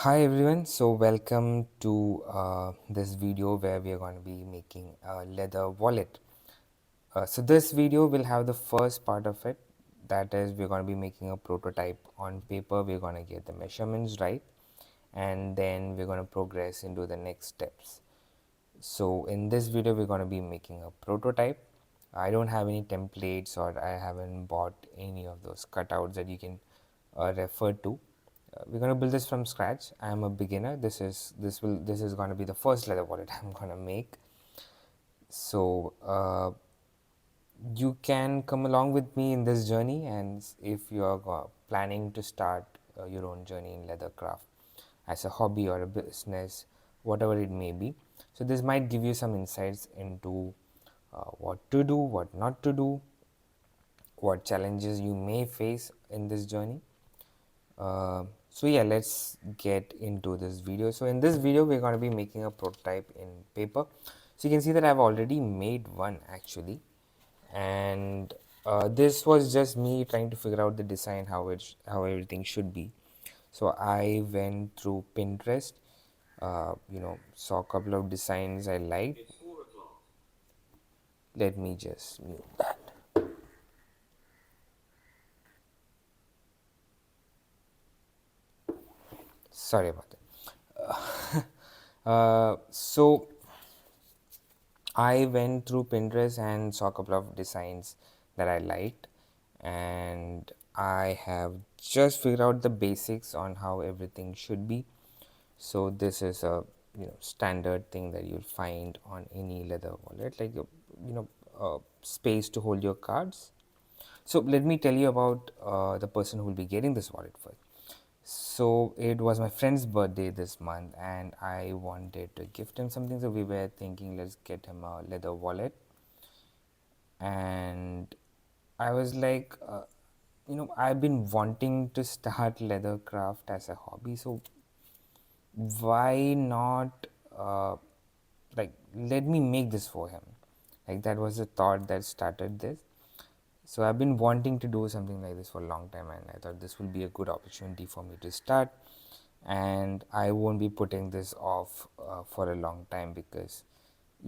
Hi everyone, so welcome to this video where we are going to be making a leather wallet. So this video will have the first part of it, that is we're going to be making a prototype on paper. We're going to get the measurements right, and then we're going to progress into the next steps. So in this video we're going to be making a prototype. I don't have any templates, or I haven't bought any of those cutouts that you can refer to. We're going to build this from scratch. I am a beginner. This is going to be the first leather wallet I'm going to make. So you can come along with me in this journey, and if you are planning to start your own journey in leather craft as a hobby or a business, whatever it may be, so this might give you some insights into what to do, what not to do, what challenges you may face in this journey. So yeah, let's get into this video. So in this video we're going to be making a prototype in paper. So you can see that I've already made one actually, and this was just me trying to figure out the design, how everything should be. So I went through Pinterest, saw a couple of designs I liked. Let me just mute that. Sorry about that. So I went through Pinterest and saw a couple of designs that I liked, and I have just figured out the basics on how everything should be. So this is a standard thing that you'll find on any leather wallet, like a space to hold your cards. So let me tell you about the person who will be getting this wallet first. So it was my friend's birthday this month, and I wanted to gift him something. So we were thinking, let's get him a leather wallet. And I was like, I've been wanting to start leather craft as a hobby. So why not, like, let me make this for him? Like, that was the thought that started this. So I've been wanting to do something like this for a long time, and I thought this will be a good opportunity for me to start, and I won't be putting this off for a long time, because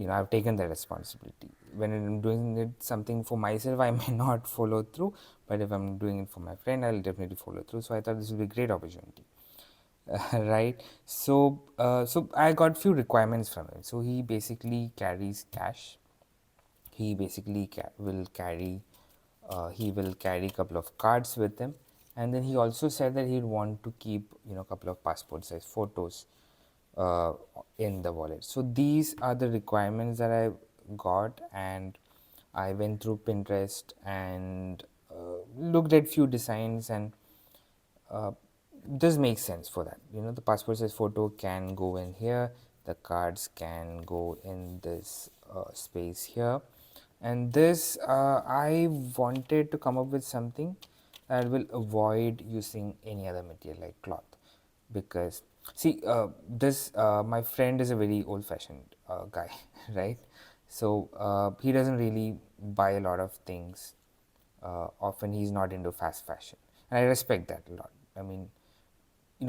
I've taken the responsibility. When I'm doing it something for myself, I may not follow through, but if I'm doing it for my friend, I'll definitely follow through. So I thought this will be a great opportunity. Right. So I got few requirements from him. So he basically carries cash. He basically will carry a couple of cards with him, and then he also said that he'd want to keep a couple of passport size photos uh, in the wallet. So these are the requirements that I got, and I went through Pinterest and looked at few designs, and uh, this makes sense for that. The passport size photo can go in here, the cards can go in this space here, and this I wanted to come up with something that will avoid using any other material like cloth, because see, this my friend is a very old fashioned guy right? So he doesn't really buy a lot of things. Often he's not into fast fashion, and I respect that a lot. I mean,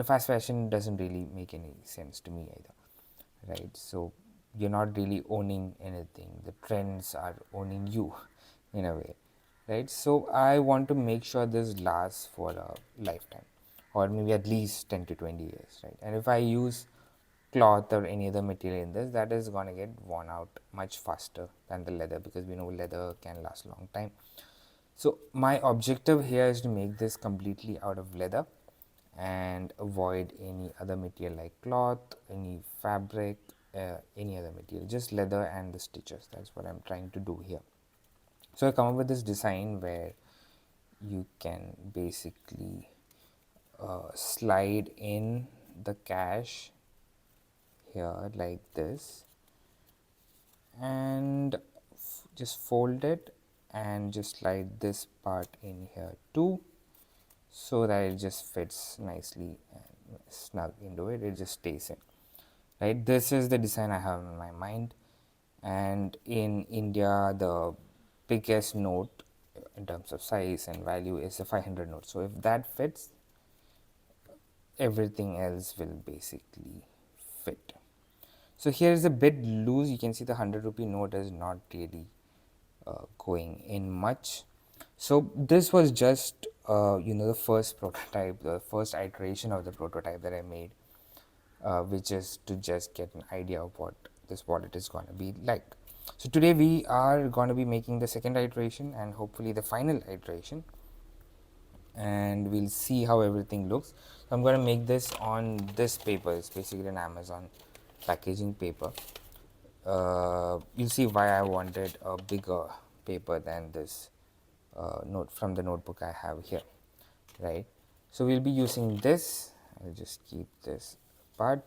fast fashion doesn't really make any sense to me either, right? So you're not really owning anything, the trends are owning you in a way, right? So I want to make sure this lasts for a lifetime, or maybe at least 10 to 20 years, right? And if I use cloth or any other material in this, that is going to get worn out much faster than the leather, because we know leather can last a long time. So my objective here is to make this completely out of leather and avoid any other material like cloth, any fabric, any other material, just leather and the stitches. That's what I'm trying to do here. So I come up with this design where you can basically slide in the cash here like this, and just fold it and just slide this part in here too, so that it just fits nicely and snug into it. It just stays in, right? This is the design I have in my mind, and in India the biggest note in terms of size and value is the 500 note. So if that fits, everything else will basically fit. So here is a bit loose. You can see the 100 rupee note is not really going in much. So this was just the first prototype, the first iteration of the prototype that I made, which is to just get an idea of what this wallet is going to be like. So today we are going to be making the second iteration and hopefully the final iteration, and we'll see how everything looks. So I'm going to make this on this paper. It's basically an Amazon packaging paper. You'll see why I wanted a bigger paper than this note from the notebook I have here, right? So we'll be using this. I'll just keep this apart.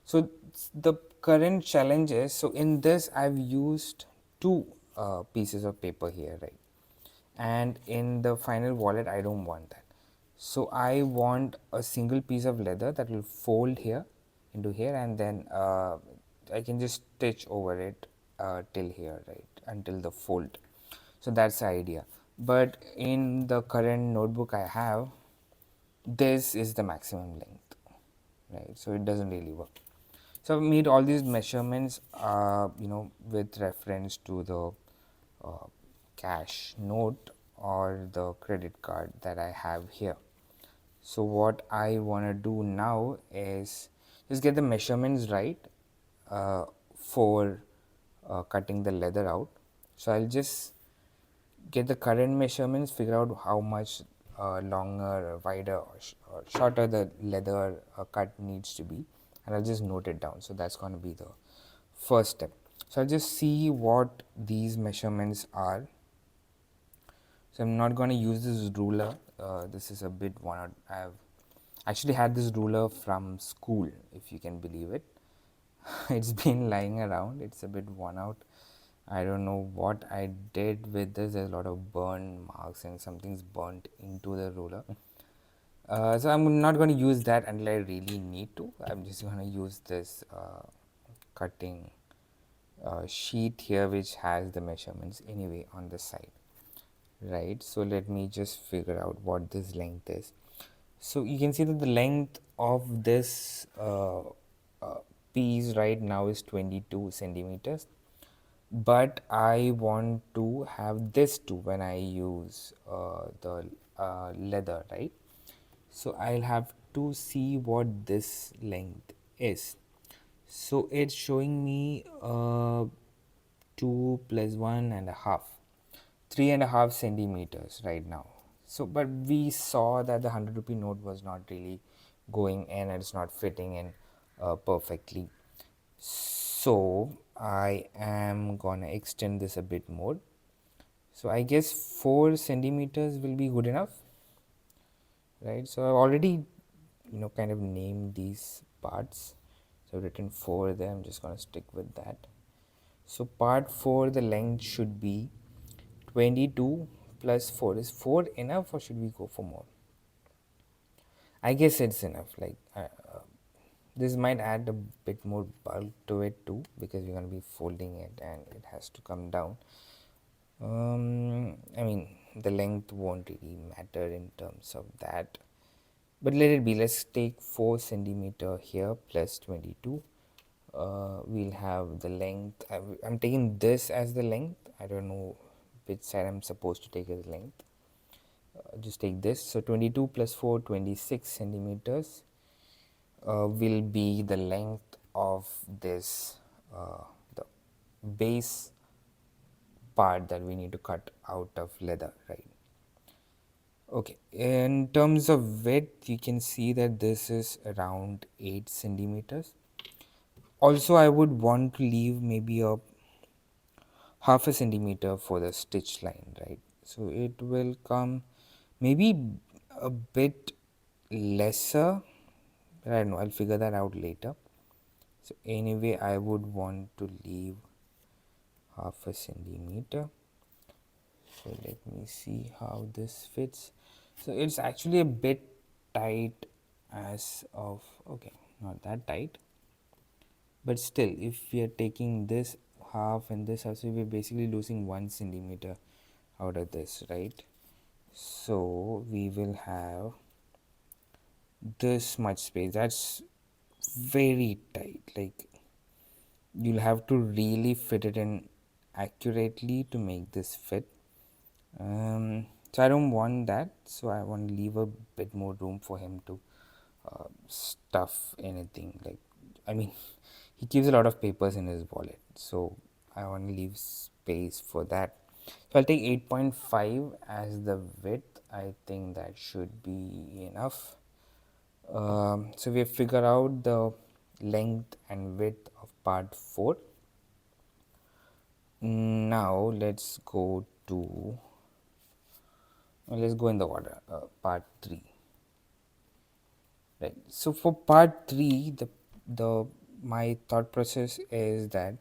So the current challenge is, so in this I've used two pieces of paper here, right? And in the final wallet I don't want that. So I want a single piece of leather that will fold here into here, and then I can just stitch over it till here, right, until the fold. So that's the idea. But in the current notebook I have, this is the maximum length, right? So it doesn't really work. So I've made all these measurements with reference to the cash note or the credit card that I have here. So what I want to do now is just get the measurements right for cutting the leather out. So I'll just get the current measurements, figure out how much longer or wider or shorter the leather cut needs to be, and I'll just note it down. So that's going to be the first step. So I'll just see what these measurements are. So I'm not going to use this ruler. This is a bit worn out. I've actually had this ruler from school, if you can believe it. It's been lying around. It's a bit worn out. I don't know what I did with this. There's a lot of burn marks and something's burnt into the ruler. So I'm not going to use that until I really need to. I'm just going to use this cutting sheet here, which has the measurements anyway on the side, right? So let me just figure out what this length is. So you can see that the length of this piece right now is 22 centimeters, but I want to have this too when I use the leather, right? So I'll have to see what this length is. So it's showing me 2 plus 1.5, 3.5 centimeters right now. So but we saw that the 100 rupee note was not really going in and it's not fitting in perfectly. So I am gonna extend this a bit more. So I guess 4 centimeters will be good enough, right? So I've already kind of named these parts. So I've written 4 there. I'm just gonna stick with that. So part 4, the length should be 22 plus 4. Is 4 enough or should we go for more? I guess it's enough. Like this might add a bit more bulk to it too, because we're going to be folding it and it has to come down. I mean, the length won't really matter in terms of that, but let it be. Let's take 4 centimeter here plus 22. We'll have the length. I'm taking this as the length. I don't know which side I'm supposed to take as length. Just take this. So 22 plus 4, 26 centimeters will be the length of this, the base part that we need to cut out of leather, right? Okay, in terms of width, you can see that this is around 8 centimeters. Also, I would want to leave maybe a half a centimeter for the stitch line, right? So it will come maybe a bit lesser, but I don't know, I'll figure that out later. So anyway, I would want to leave half a centimeter. So let me see how this fits. So it's actually a bit tight as of, okay, not that tight, but still if we are taking this half and this half, so we're basically losing 1 centimeter out of this, right? So we will have this much space. That's very tight. Like, you'll have to really fit it in accurately to make this fit. So I don't want that. So I want to leave a bit more room for him to stuff anything. Like, I mean, he keeps a lot of papers in his wallet, so I want to leave space for that. So I'll take 8.5 as the width. I think that should be enough. So we have figured out the length and width of part 4. Now let's go to let's go in the order. Part 3. Right. So for part 3, the my thought process is that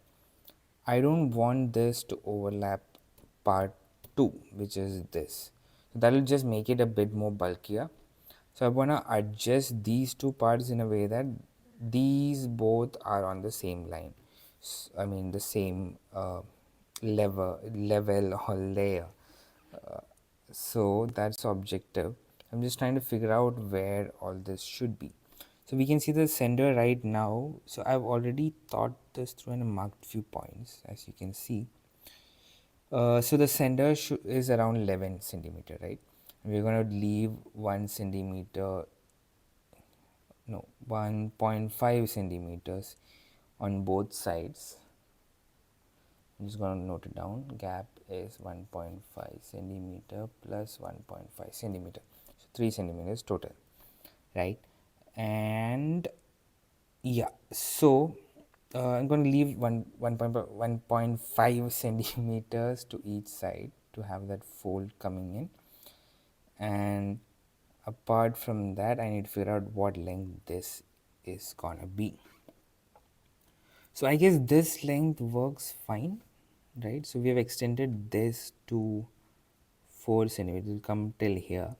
I don't want this to overlap part 2, which is this. So that will just make it a bit more bulkier. So I want to adjust these two parts in a way that these both are on the same line. I mean the same level or layer. So that's the objective. I'm just trying to figure out where all this should be. So we can see the center right now. So I've already thought this through and marked few points, as you can see. So the center is around 11 centimeter, right? We're going to leave 1 centimeter, no, 1.5 centimeters on both sides. I'm just going to note it down. Gap is 1.5 centimeter plus 1.5 centimeter. So 3 centimeters total, right? And yeah, so I'm going to leave 1.5 centimeters to each side to have that fold coming in. And apart from that, I need to figure out what length this is gonna be. So I guess this length works fine, right? So we have extended this to 4 centimeters. It will come till here,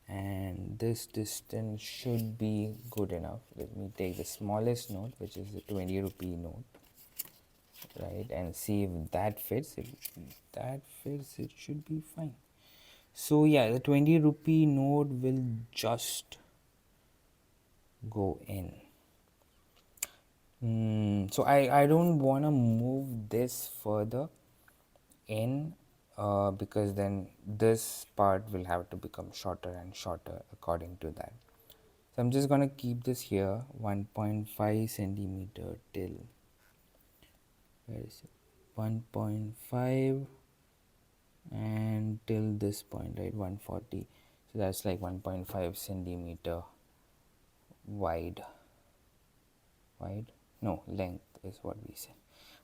and this distance should be good enough. Let me take the smallest note, which is the 20 rupee note, right, and see if that fits. If that fits, it should be fine. So yeah, the 20 rupee note will just go in. So I don't want to move this further in because then this part will have to become shorter and shorter according to that. So I'm just gonna keep this here 1.5 centimeter till, where is it, 1.5 and till this point, right, 140. So that's like 1.5 centimeter wide, no, length is what we say,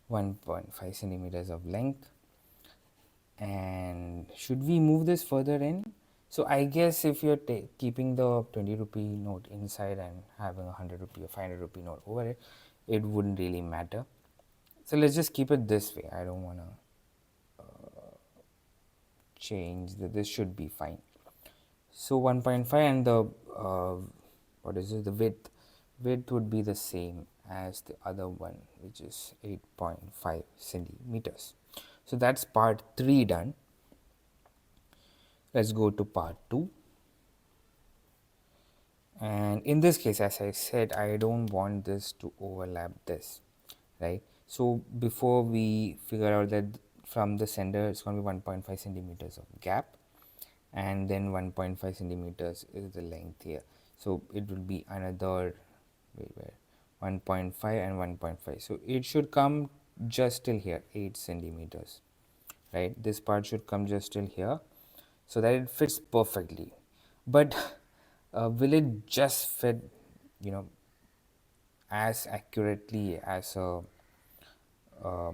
1.5 centimeters of length. And should we move this further in? So I guess if you're keeping the 20 rupee note inside and having a 100 rupee or 500 rupee note over it, it wouldn't really matter. So let's just keep it this way. I don't want to change that. This should be fine. So 1.5 and the what is it, the width would be the same as the other one, which is 8.5 centimeters. So that's part 3 done. Let's go to part 2. And in this case, as I said, I don't want this to overlap this, right? So before we figure out that from the center it's going to be 1.5 centimeters of gap, and then 1.5 centimeters is the length here. So it will be another, wait, 1.5 and 1.5. So it should come just till here, 8 centimeters, right? This part should come just till here so that it fits perfectly. But will it just fit, as accurately as a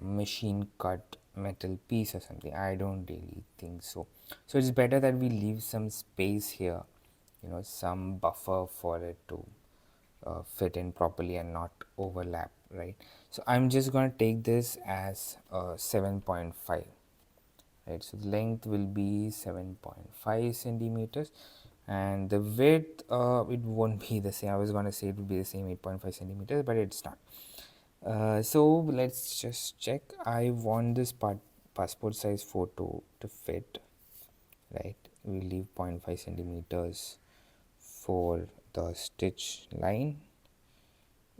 machine cut metal piece or something? I don't really think so. So it's better that we leave some space here, some buffer for it to fit in properly and not overlap, right? So I'm just going to take this as 7.5, right? So the length will be 7.5 centimeters, and the width, it won't be the same. I was going to say it would be the same, 8.5 centimeters, but it's not. So let's just check. I want this passport size photo to fit, right? We leave 0.5 centimeters for the stitch line.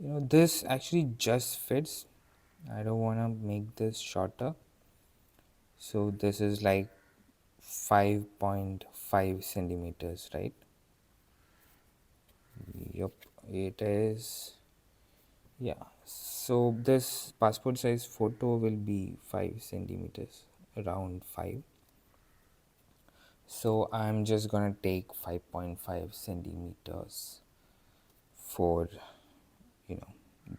This actually just fits. I don't want to make this shorter, so this is like 5.5 centimeters, right? Yep, it is. Yeah, so this passport size photo will be 5 centimeters, around 5. So I'm just gonna take 5.5 centimeters for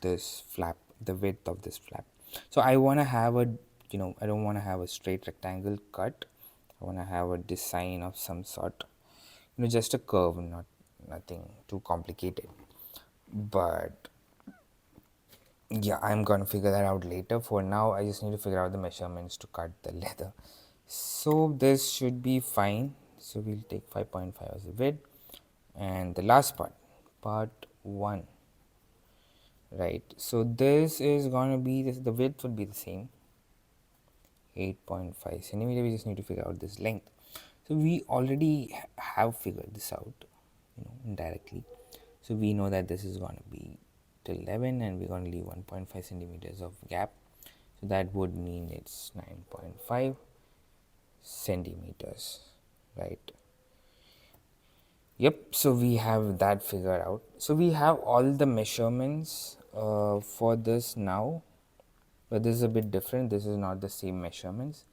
this flap, the width of this flap. So I want to have a, I don't want to have a straight rectangle cut. I want to have a design of some sort, just a curve, nothing too complicated. But yeah, I'm gonna figure that out later. For now, I just need to figure out the measurements to cut the leather. So this should be fine. So we'll take 5.5 as the width. And the last part 1, right? So this is gonna be the width would be the same, 8.5 centimeter. We just need to figure out this length. So we already have figured this out, indirectly. So we know that this is going to be till 11 and we're going to leave 1.5 centimeters of gap. So that would mean it's 9.5 centimeters, right? Yep, so we have that figured out. So we have all the measurements for this now, but this is a bit different. This is not the same measurements.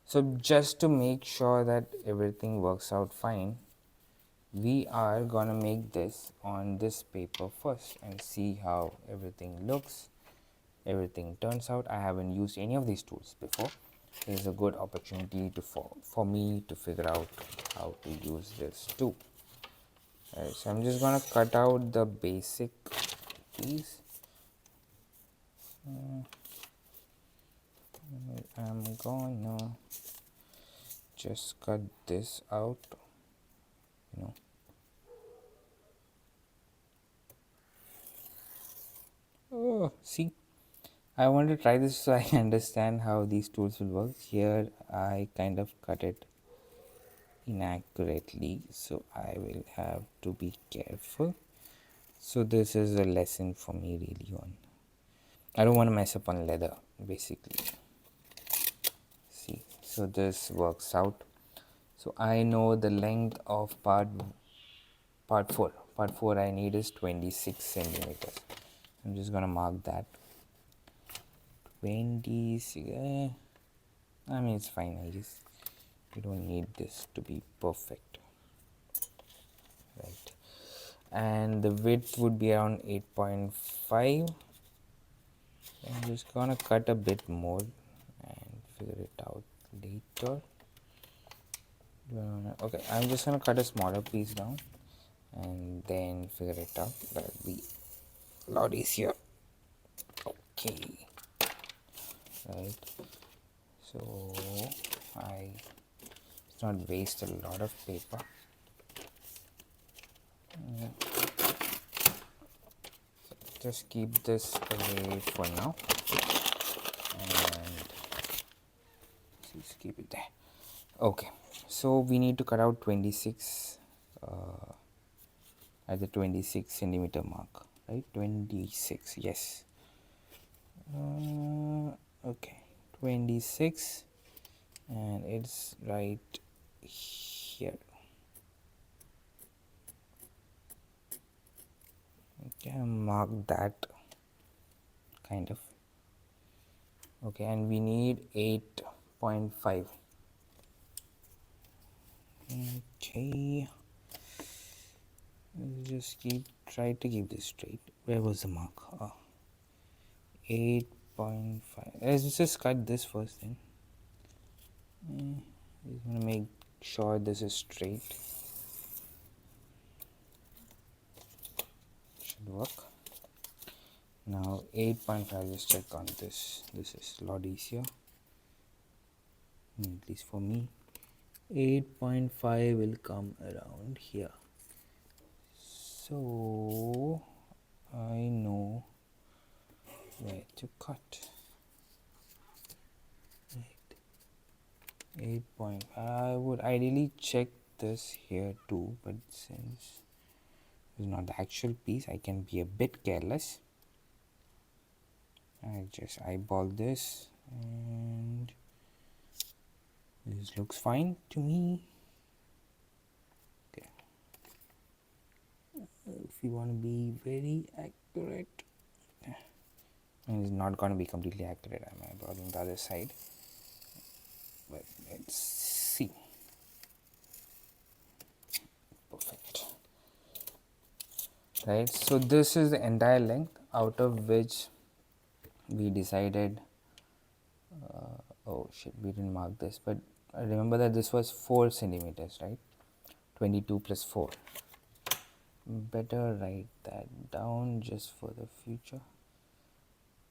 So just to make sure that everything works out fine, we are gonna make this on this paper first and see how everything looks, everything turns out. I haven't used any of these tools before. This is a good opportunity for me to figure out how to use this too. Right, so I'm just gonna cut out the basic piece. I'm gonna just cut this out, Oh, see, I want to try this so I understand how these tools will work. Here I kind of cut it inaccurately, so I will have to be careful. So this is a lesson for me really on. I don't want to mess up on leather basically. See, so this works out. So I know the length of part 4. Part 4 I need is 26 centimeters. I'm just gonna mark that. 26. I mean, it's fine, I guess. You don't need this to be perfect, right? And the width would be around 8.5. I'm just gonna cut a bit more and figure it out later. Okay, I'm just gonna cut a smaller piece down and then figure it out. That'll be a lot easier. Okay, right. So I not waste a lot of paper. Just keep this away for now and just keep it there. Okay, so we need to cut out 26 at the 26 centimeter mark, right? 26, yes. Okay, 26, and it's right here. Okay, mark that kind of. Okay, and we need 8.5. Okay, just try to keep this straight. Where was the mark? 8.5. Let's just cut this first then. Just gonna make sure this is straight. Should work. Now 8.5, just check on this. This is a lot easier, at least for me. 8.5 will come around here. So I know where to cut. 8.5. I would ideally check this here too, but since is not the actual piece, I can be a bit careless. I just eyeball this and this looks fine to me. Okay. If you want to be very accurate, and it's not going to be completely accurate, I'm eyeballing the other side, but let's see. Perfect. Right, so this is the entire length, out of which we decided oh shit, we didn't mark this, but I remember that this was 4 centimeters, right? 22 plus 4. Better write that down just for the future,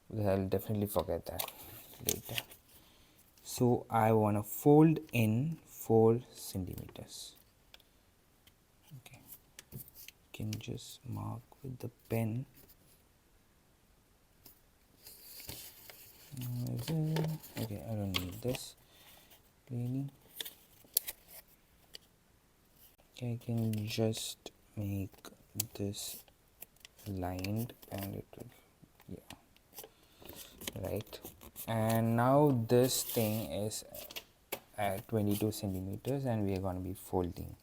because I'll definitely forget that later. So I want to fold in 4 centimeters. Okay, you can just mark with the pen. Okay, I don't need this really. Okay, I can just make this lined and it will, yeah, right. And now this thing is at 22 centimeters and we are going to be folding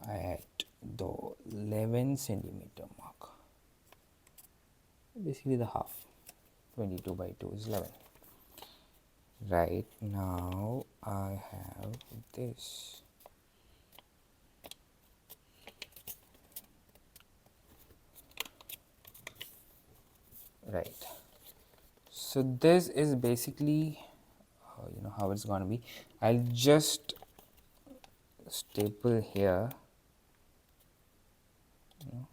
at the 11 centimeter mark, basically the half. 22 by 2 is 11. Right, now I have this. Right, so this is basically you know how it's going to be. I'll just staple here, you know.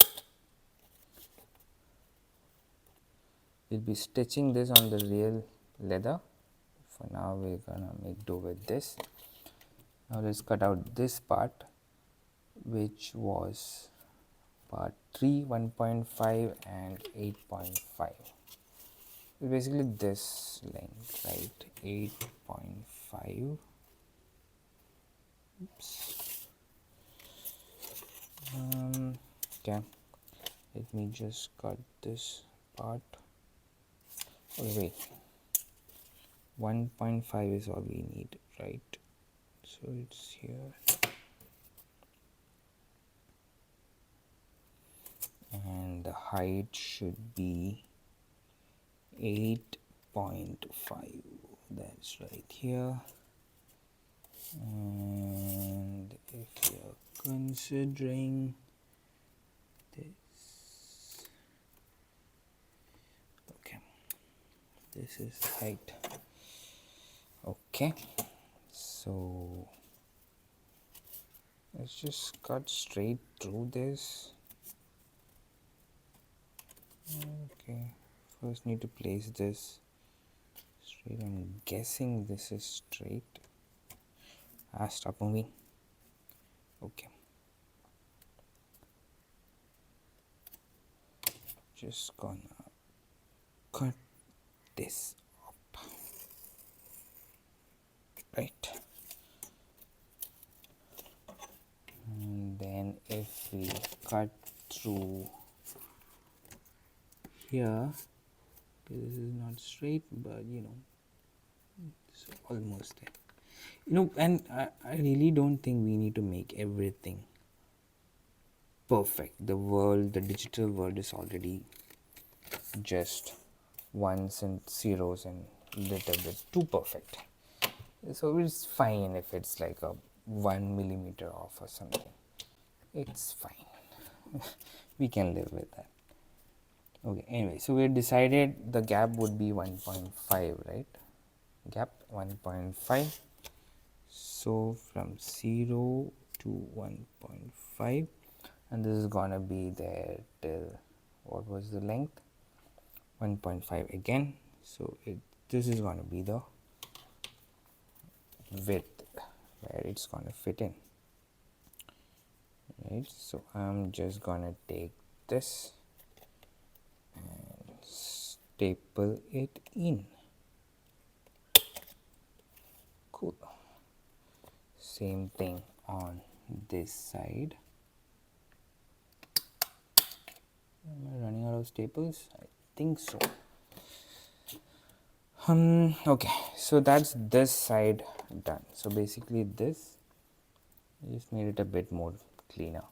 We'll be stitching this on the real leather. For now we're gonna make do with this. Now let's cut out this part, which was part 3, 1.5 and 8.5. Basically this length, right? 8.5. Oops. Okay, let me just cut this part. Oh wait, 1.5 is all we need, right? So it's here, and the height should be 8.5. That's right here. And if you're considering this, okay, this is height. Okay, so let's just cut straight through this. Okay, first need to place this straight. I'm guessing this is straight. Stop moving. Okay, just gonna cut this up, right? And then if we cut through here, this is not straight, but you know, it's almost there. You know, and I really don't think we need to make everything perfect. The world, the digital world is already just ones and zeros and little bit too perfect. So it's fine if it's like a 1 millimeter off or something. It's fine. We can live with that. Okay, anyway, so we decided the gap would be 1.5, right? Gap 1.5. So from 0 to 1.5, and this is gonna be there till, what was the length? 1.5 again. So this is gonna be the width where it's gonna fit in, right? So I'm just gonna take this and staple it in. Cool. Same thing on this side. Am I running out of staples? I think so. Okay, so that's this side done. So basically this, I just made it a bit more cleaner.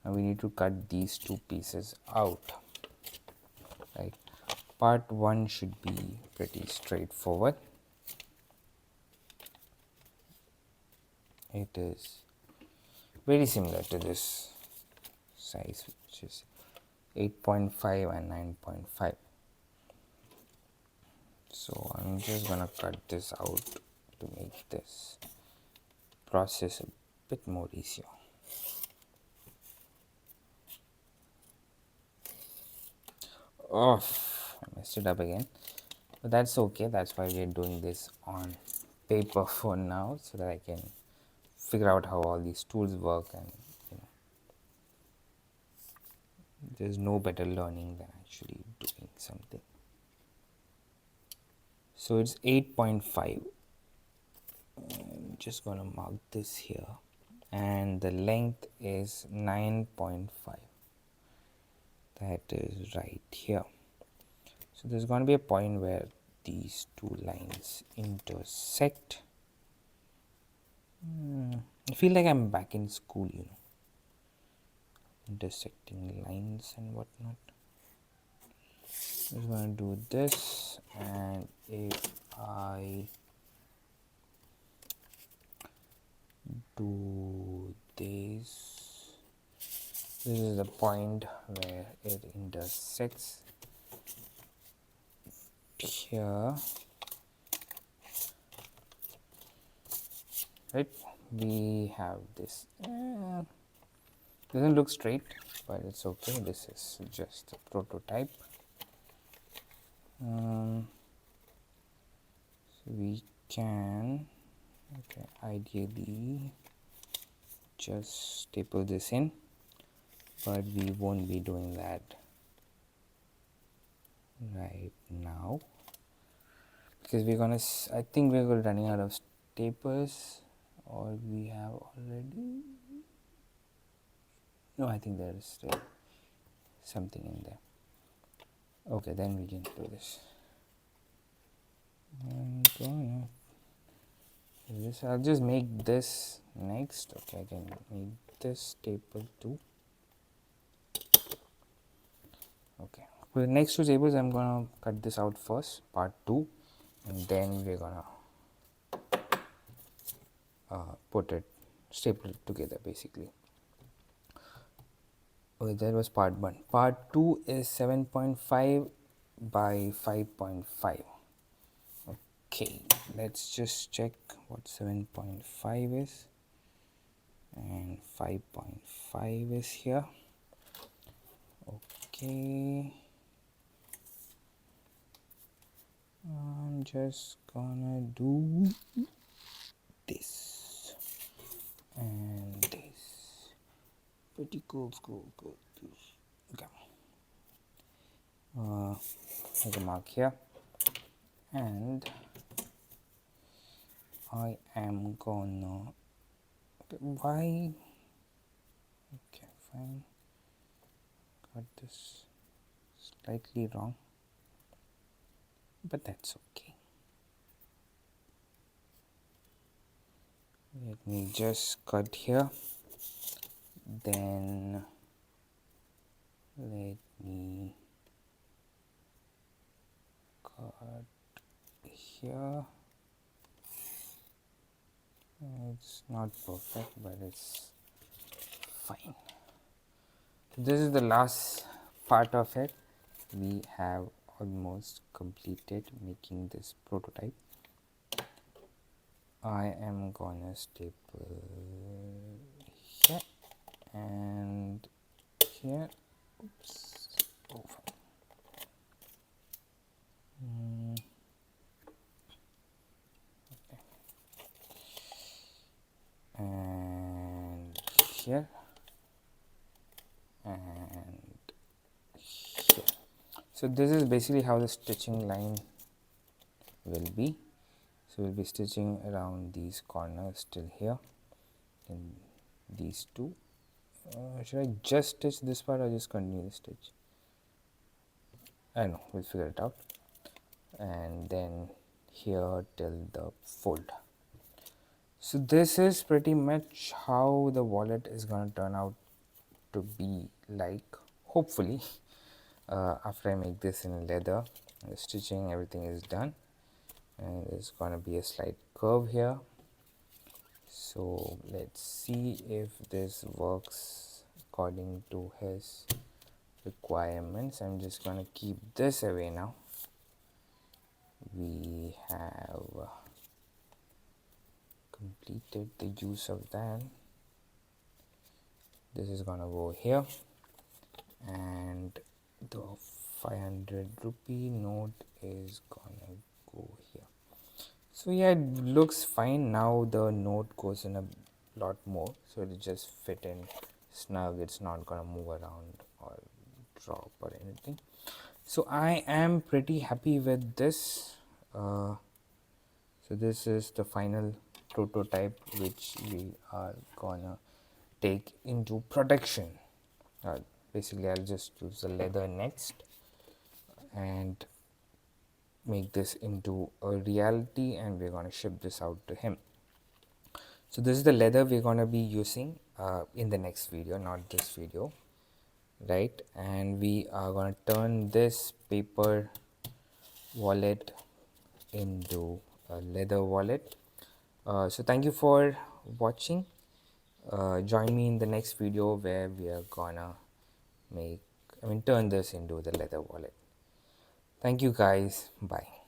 Now we need to cut these two pieces out, right? Part 1 should be pretty straightforward. It is very similar to this size, which is 8.5 and 9.5. So I'm just gonna cut this out to make this process a bit more easier. Oh, I messed it up again, but that's okay. That's why we're doing this on paper for now, so that I can figure out how all these tools work, and there's no better learning than actually doing something. So it's 8.5. I'm just gonna mark this here, and the length is 9.5. That is right here. So there's going to be a point where these two lines intersect. I feel like I'm back in school, intersecting lines and whatnot. I'm just going to do this, and if I do this, this is the point where it intersects here, right? We have this. Doesn't look straight, but it's okay. This is just a prototype. So we can, okay, ideally just staple this in, but we won't be doing that right now because we're gonna, I think we're running out of staples, or we have already. No, I think there is still something in there. Okay, then we can do this. I'm gonna do this. I'll just make this next. Okay, I can make this staple too. Okay, for the next two tables I'm gonna cut this out first, part 2, and then we're gonna put it, staple it together basically. Okay, that was part 1. Part 2 is 7.5 by 5.5. Okay, let's just check what 7.5 is, and 5.5 is here. Okay, I'm just gonna do this and this. Pretty cool. Okay, make a mark here, and I am gonna, okay, why, okay, fine, got this slightly wrong, but that's okay. Let me just cut here, then let me cut here. It's not perfect, but it's fine. This is the last part of it. We have almost completed making this prototype. I am gonna staple here and here. Oops. Oh, okay. And here and here. So this is basically how the stitching line will be. So we'll be stitching around these corners till here, and these two. Should I just stitch this part or just continue the stitch? I know, we'll figure it out. And then here till the fold. So this is pretty much how the wallet is going to turn out to be like, hopefully. After I make this in leather, the stitching, everything is done, and there's going to be a slight curve here. So let's see if this works according to his requirements. I'm just going to keep this away now. We have completed the use of that. This is gonna go here, and the 500 rupee note is gonna go here. So yeah, it looks fine. Now the note goes in a lot more, so it'll just fit in snug. It's not gonna move around or drop or anything. So I am pretty happy with this. So this is the final prototype which we are gonna take into production. Basically, I'll just use the leather next and make this into a reality, and we're gonna ship this out to him. So this is the leather we're gonna be using in the next video, not this video, right? And we are gonna turn this paper wallet into a leather wallet. So thank you for watching. Join me in the next video where we are gonna turn this into the leather wallet. Thank you guys. Bye.